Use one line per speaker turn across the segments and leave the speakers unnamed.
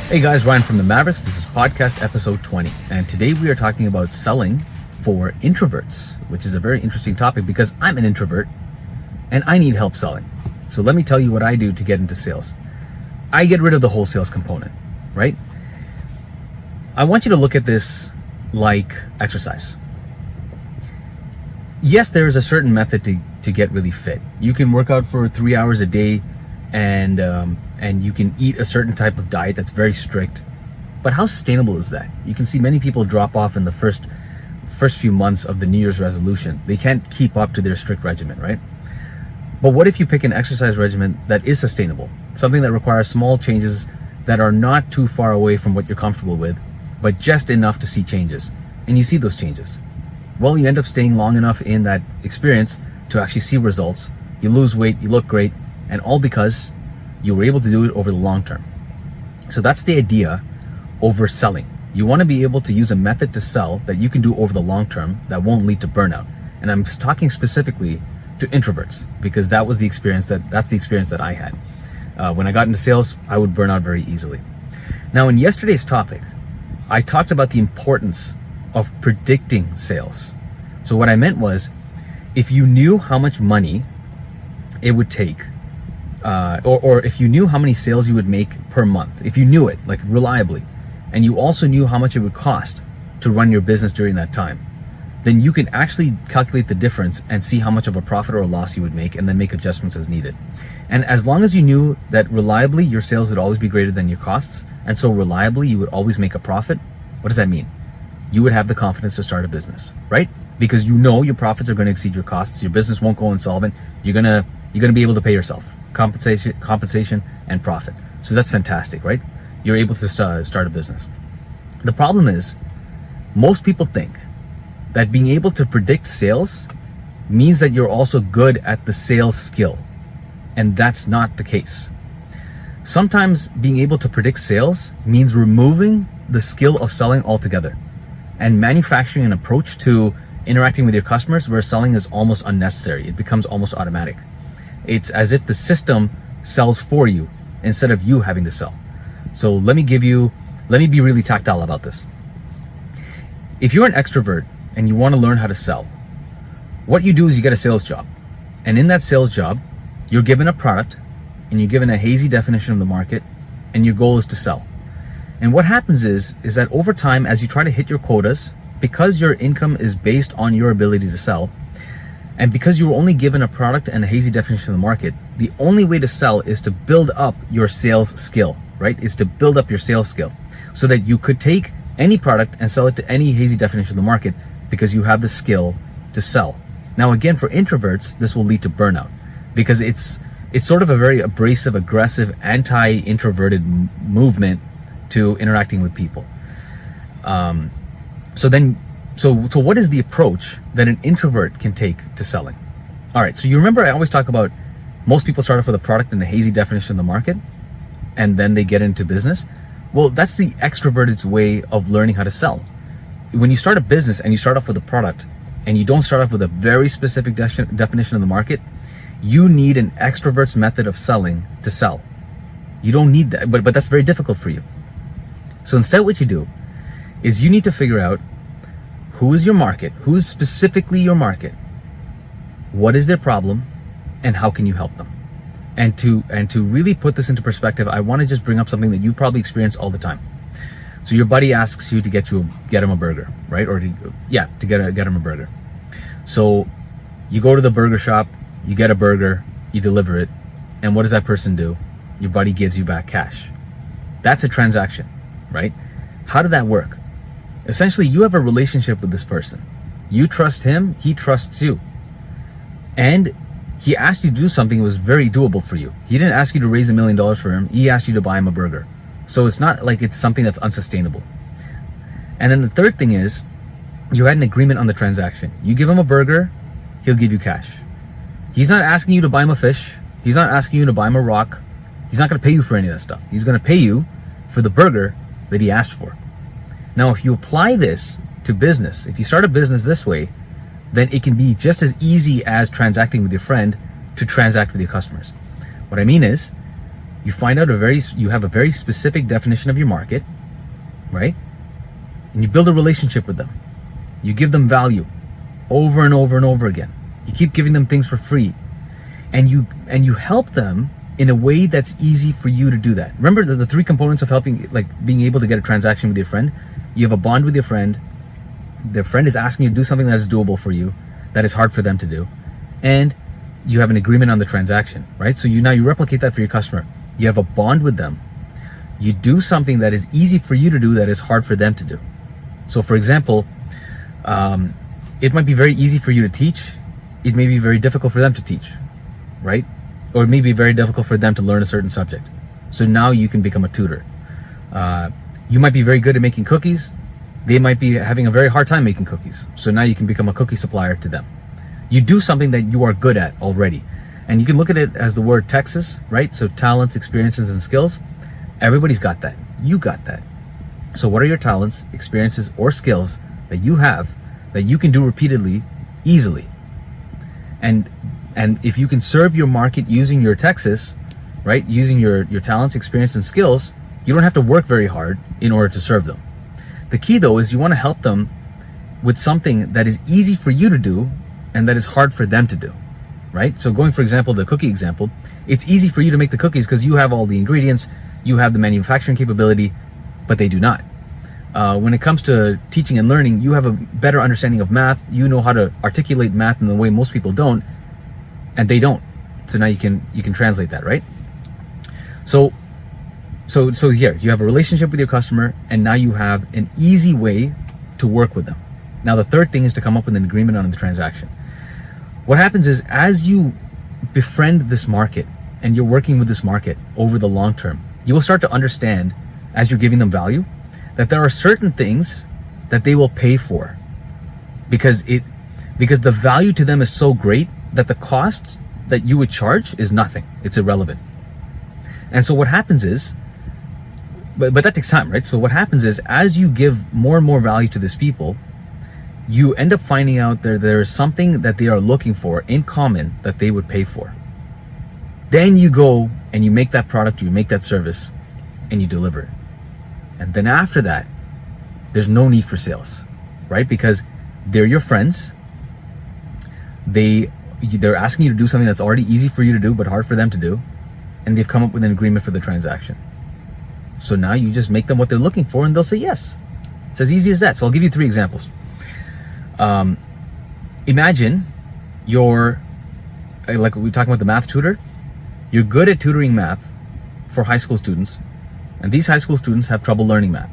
Hey guys, Ryan from the Mavericks. This is podcast episode 20, and today we are talking about selling for introverts, which is a very interesting topic because I'm an introvert and I need help selling. So let me tell you what I do to get into sales. I get rid of the whole sales component, right? I want you to look at this like exercise. Yes, there is a certain method to get really fit. You can work out for 3 hours a day and you can eat a certain type of diet that's very strict. But how sustainable is that? You can see many people drop off in the first few months of the New Year's resolution. They can't keep up to their strict regimen, right? But what if you pick an exercise regimen that is sustainable? Something that requires small changes that are not too far away from what you're comfortable with, but just enough to see changes. And you see those changes. Well, you end up staying long enough in that experience to actually see results. You lose weight, you look great, and all because you were able to do it over the long term. So that's the idea over selling. You want to be able to use a method to sell that you can do over the long term that won't lead to burnout. And I'm talking specifically to introverts because that's the experience that I had. When I got into sales, I would burn out very easily. Now, in yesterday's topic, I talked about the importance of predicting sales. So what I meant was, if you knew how much money it would take, or if you knew how many sales you would make per month, if you knew it like reliably, and you also knew how much it would cost to run your business during that time, then you can actually calculate the difference and see how much of a profit or a loss you would make and then make adjustments as needed. And as long as you knew that reliably your sales would always be greater than your costs, and so reliably you would always make a profit, what does that mean? You would have the confidence to start a business, right? Because you know your profits are going to exceed your costs, your business won't go insolvent, you're gonna be able to pay yourself. Compensation and profit. So that's fantastic, right? You're able to start a business. The problem is, most people think that being able to predict sales means that you're also good at the sales skill. And that's not the case. Sometimes being able to predict sales means removing the skill of selling altogether and manufacturing an approach to interacting with your customers where selling is almost unnecessary. It becomes almost automatic. It's as if the system sells for you instead of you having to sell. So let me be really tactile about this. If you're an extrovert and you want to learn how to sell, what you do is you get a sales job. And in that sales job, you're given a product and you're given a hazy definition of the market, and your goal is to sell. And what happens is that over time, as you try to hit your quotas, because your income is based on your ability to sell, and because you were only given a product and a hazy definition of the market, the only way to sell is to build up your sales skill, right? Is to build up your sales skill so that you could take any product and sell it to any hazy definition of the market because you have the skill to sell. Now, again, for introverts, this will lead to burnout because it's sort of a very abrasive, aggressive, anti-introverted movement to interacting with people. So what is the approach that an introvert can take to selling? All right, so you remember I always talk about most people start off with a product and a hazy definition of the market, and then they get into business. Well, that's the extroverted's way of learning how to sell. When you start a business and you start off with a product, and you don't start off with a very specific definition of the market, you need an extrovert's method of selling to sell. You don't need that, but that's very difficult for you. So instead what you do is you need to figure out who is your market, who is specifically your market, what is their problem, and how can you help them? And to really put this into perspective, I want to just bring up something that you probably experience all the time. So your buddy asks you to get him a burger, right? Or to get him a burger. So you go to the burger shop, you get a burger, you deliver it, and what does that person do? Your buddy gives you back cash. That's a transaction, right? How did that work? Essentially, you have a relationship with this person. You trust him, he trusts you. And he asked you to do something that was very doable for you. He didn't ask you to raise $1 million for him. He asked you to buy him a burger. So it's not like it's something that's unsustainable. And then the third thing is, you had an agreement on the transaction. You give him a burger, he'll give you cash. He's not asking you to buy him a fish. He's not asking you to buy him a rock. He's not going to pay you for any of that stuff. He's going to pay you for the burger that he asked for. Now, if you apply this to business, if you start a business this way, then it can be just as easy as transacting with your friend to transact with your customers. What I mean is, You find out you have a very specific definition of your market, right? And you build a relationship with them. You give them value over and over and over again. You keep giving them things for free, and you help them in a way that's easy for you to do that. Remember the three components of helping, like being able to get a transaction with your friend. You have a bond with your friend. Their friend is asking you to do something that is doable for you, that is hard for them to do, and you have an agreement on the transaction, right? So you replicate that for your customer. You have a bond with them. You do something that is easy for you to do, that is hard for them to do. So for example, it might be very easy for you to teach. It may be very difficult for them to teach, right? Or it may be very difficult for them to learn a certain subject. So now you can become a tutor. You might be very good at making cookies. They might be having a very hard time making cookies. So now you can become a cookie supplier to them. You do something that you are good at already. And you can look at it as the word Texas, right? So talents, experiences, and skills. Everybody's got that. You got that. So what are your talents, experiences, or skills that you have that you can do repeatedly, easily? And if you can serve your market using your Texas, right? Using your talents, experience, and skills, you don't have to work very hard in order to serve them. The key though is you want to help them with something that is easy for you to do and that is hard for them to do, right? So going, for example, the cookie example, it's easy for you to make the cookies because you have all the ingredients, you have the manufacturing capability, but they do not. When it comes to teaching and learning, you have a better understanding of math. You know how to articulate math in the way most people don't, and they don't. So now you can translate that, right? So here you have a relationship with your customer, and now you have an easy way to work with them. Now the third thing is to come up with an agreement on the transaction. What happens is, as you befriend this market and you're working with this market over the long term, you will start to understand, as you're giving them value, that there are certain things that they will pay for because the value to them is so great that the cost that you would charge is nothing. It's irrelevant. And so what happens is, but that takes time, right? So what happens is, as you give more and more value to these people, you end up finding out there is something that they are looking for in common that they would pay for. Then you go and you make that product, you make that service, and you deliver it. And then after that, there's no need for sales, right? Because they're your friends. They're asking you to do something that's already easy for you to do but hard for them to do, and they've come up with an agreement for the transaction. So now you just make them what they're looking for and they'll say yes. It's as easy as that. So I'll give you 3 examples. Imagine you're, like we were talking about the math tutor, you're good at tutoring math for high school students, and these high school students have trouble learning math.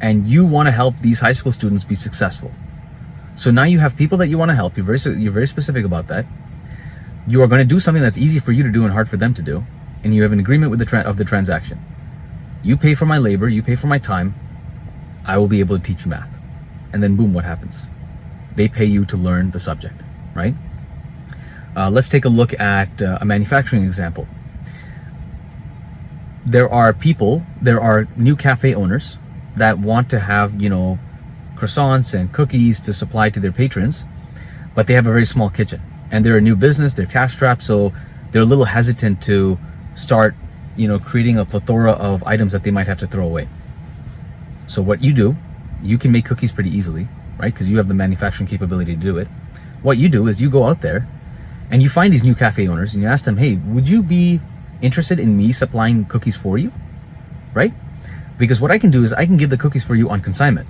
And you want to help these high school students be successful. So now you have people that you want to help. You're very specific about that. You are going to do something that's easy for you to do and hard for them to do, and you have an agreement with the transaction. You pay for my labor, you pay for my time, I will be able to teach you math. And then boom, what happens? They pay you to learn the subject, right? Let's take a look at a manufacturing example. There are new cafe owners that want to have, croissants and cookies to supply to their patrons, but they have a very small kitchen. And they're a new business, they're cash strapped, so they're a little hesitant to start, creating a plethora of items that they might have to throw away. So what you do, you can make cookies pretty easily, right? Because you have the manufacturing capability to do it. What you do is you go out there and you find these new cafe owners and you ask them, hey, would you be interested in me supplying cookies for you, right? Because what I can do is I can give the cookies for you on consignment.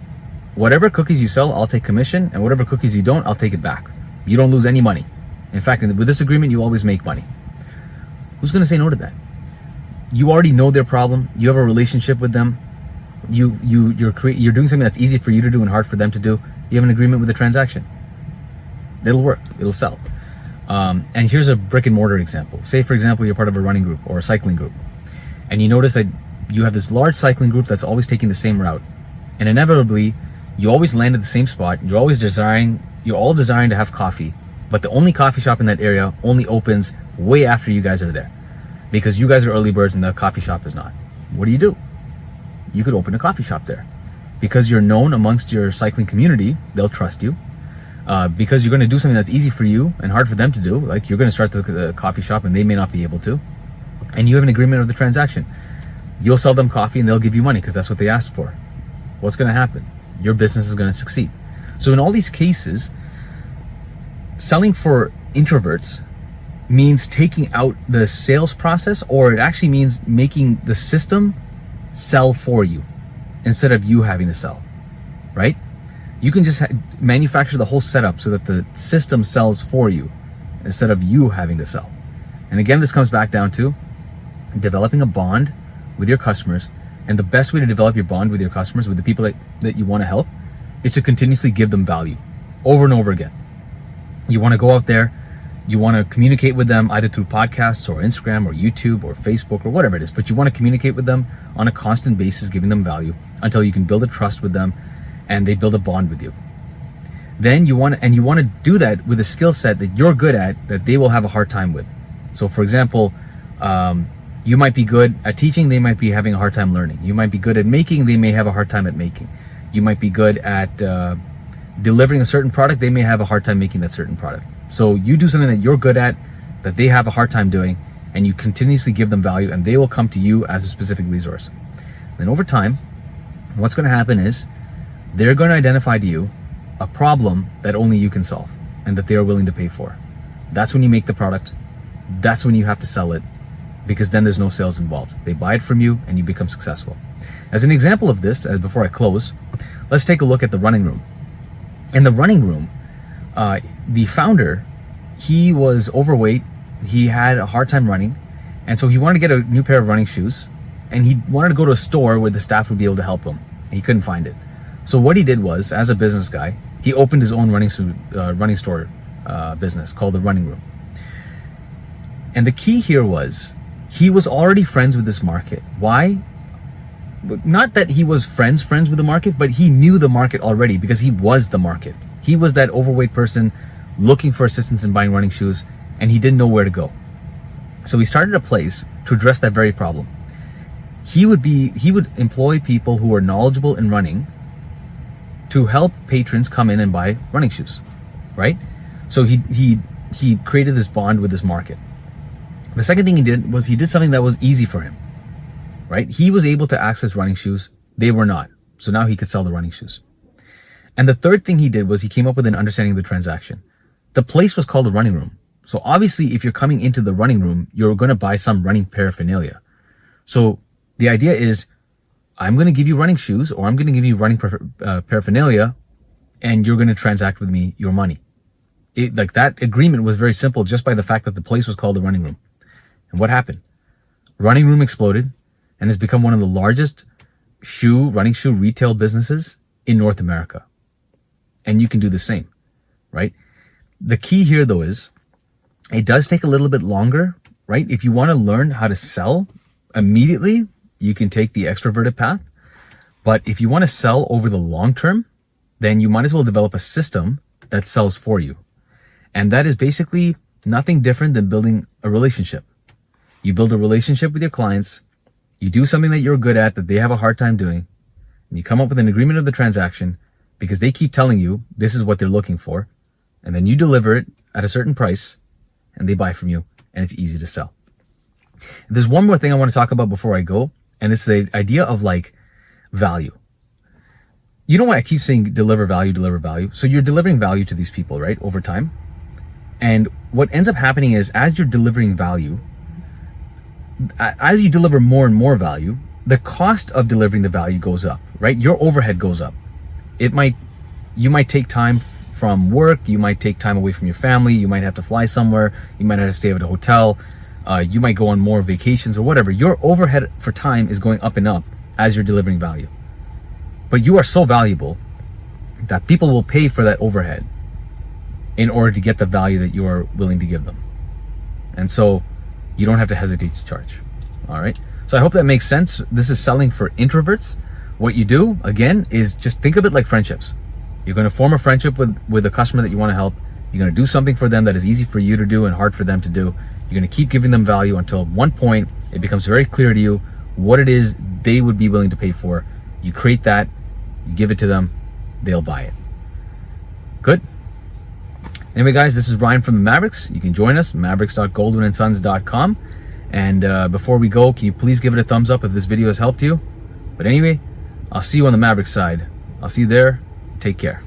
Whatever cookies you sell, I'll take commission, and whatever cookies you don't, I'll take it back. You don't lose any money. In fact, with this agreement, you always make money. Who's going to say no to that? You already know their problem. You have a relationship with them. You're doing something that's easy for you to do and hard for them to do. You have an agreement with the transaction. It'll work. It'll sell. And here's a brick and mortar example. Say, for example, you're part of a running group or a cycling group, and you notice that you have this large cycling group that's always taking the same route, and inevitably, you always land at the same spot. You're all desiring to have coffee, but the only coffee shop in that area only opens way after you guys are there, because you guys are early birds and the coffee shop is not. What do? You could open a coffee shop there. Because you're known amongst your cycling community, they'll trust you. Because you're going to do something that's easy for you and hard for them to do, like you're going to start the coffee shop and they may not be able to. and you have an agreement of the transaction. You'll sell them coffee and they'll give you money because that's what they asked for. What's going to happen? Your business is going to succeed. So in all these cases, selling for introverts means taking out the sales process, or it actually means making the system sell for you instead of you having to sell, right? You can just manufacture the whole setup so that the system sells for you instead of you having to sell. And again, this comes back down to developing a bond with your customers. And the best way to develop your bond with your customers, with the people that you want to help, is to continuously give them value over and over again. You want to go out there, you want to communicate with them either through podcasts or Instagram or YouTube or Facebook or whatever it is, but you want to communicate with them on a constant basis, giving them value until you can build a trust with them and they build a bond with you. Then you want to do that with a skill set that you're good at that they will have a hard time with. So for example, you might be good at teaching, they might be having a hard time learning. You might be good at making, they may have a hard time at making. You might be good at delivering a certain product, they may have a hard time making that certain product. So you do something that you're good at, that they have a hard time doing, and you continuously give them value, and they will come to you as a specific resource. Then over time, what's going to happen is they're going to identify to you a problem that only you can solve and that they are willing to pay for. That's when you make the product. That's when you have to sell it, because then there's no sales involved. They buy it from you and you become successful. As an example of this, before I close, let's take a look at the running room. In the running room, the founder, he was overweight. He had a hard time running. And so he wanted to get a new pair of running shoes, and he wanted to go to a store where the staff would be able to help him. And he couldn't find it. So what he did was, as a business guy, he opened his own running store business called the Running Room. And the key here was, he was already friends with this market. Why? Not that he was friends with the market, but he knew the market already because he was the market. He was that overweight person looking for assistance in buying running shoes, and he didn't know where to go. So he started a place to address that very problem. He would employ people who were knowledgeable in running to help patrons come in and buy running shoes, right? So he created this bond with this market. The second thing he did was he did something that was easy for him, right? He was able to access running shoes. They were not. So now he could sell the running shoes. And the third thing he did was he came up with an understanding of the transaction. The place was called the Running Room. So obviously, if you're coming into the running room, you're going to buy some running paraphernalia. So the idea is, I'm going to give you running shoes, or I'm going to give you running paraphernalia, and you're going to transact with me your money. Like that agreement was very simple just by the fact that the place was called the Running Room. And what happened? Running Room exploded and has become one of the largest running shoe retail businesses in North America. And you can do the same, right? The key here though is, it does take a little bit longer, right? If you want to learn how to sell immediately, you can take the extroverted path. But if you want to sell over the long term, then you might as well develop a system that sells for you. And that is basically nothing different than building a relationship. You build a relationship with your clients, you do something that you're good at that they have a hard time doing, and you come up with an agreement of the transaction because they keep telling you this is what they're looking for, and then you deliver it at a certain price and they buy from you, and it's easy to sell. There's one more thing I want to talk about before I go, and it's the idea of like value. You know why I keep saying deliver value, deliver value? So you're delivering value to these people, right, over time. And what ends up happening is, as you're delivering value, as you deliver more and more value, the cost of delivering the value goes up, right? Your overhead goes up. You might take time from work, you might take time away from your family, you might have to fly somewhere, you might have to stay at a hotel, you might go on more vacations or whatever. Your overhead for time is going up and up as you're delivering value. But you are so valuable that people will pay for that overhead in order to get the value that you are willing to give them. And so you don't have to hesitate to charge. All right. So I hope that makes sense. This is selling for introverts. What you do, again, is just think of it like friendships. You're going to form a friendship with a customer that you want to help. You're going to do something for them that is easy for you to do and hard for them to do. You're going to keep giving them value until at one point it becomes very clear to you what it is they would be willing to pay for. You create that, you give it to them, they'll buy it. Good. Anyway, guys, this is Ryan from the Mavericks. You can join us, mavericks.goldwynandsons.com. And before we go, can you please give it a thumbs up if this video has helped you? But anyway, I'll see you on the Maverick side. I'll see you there. Take care.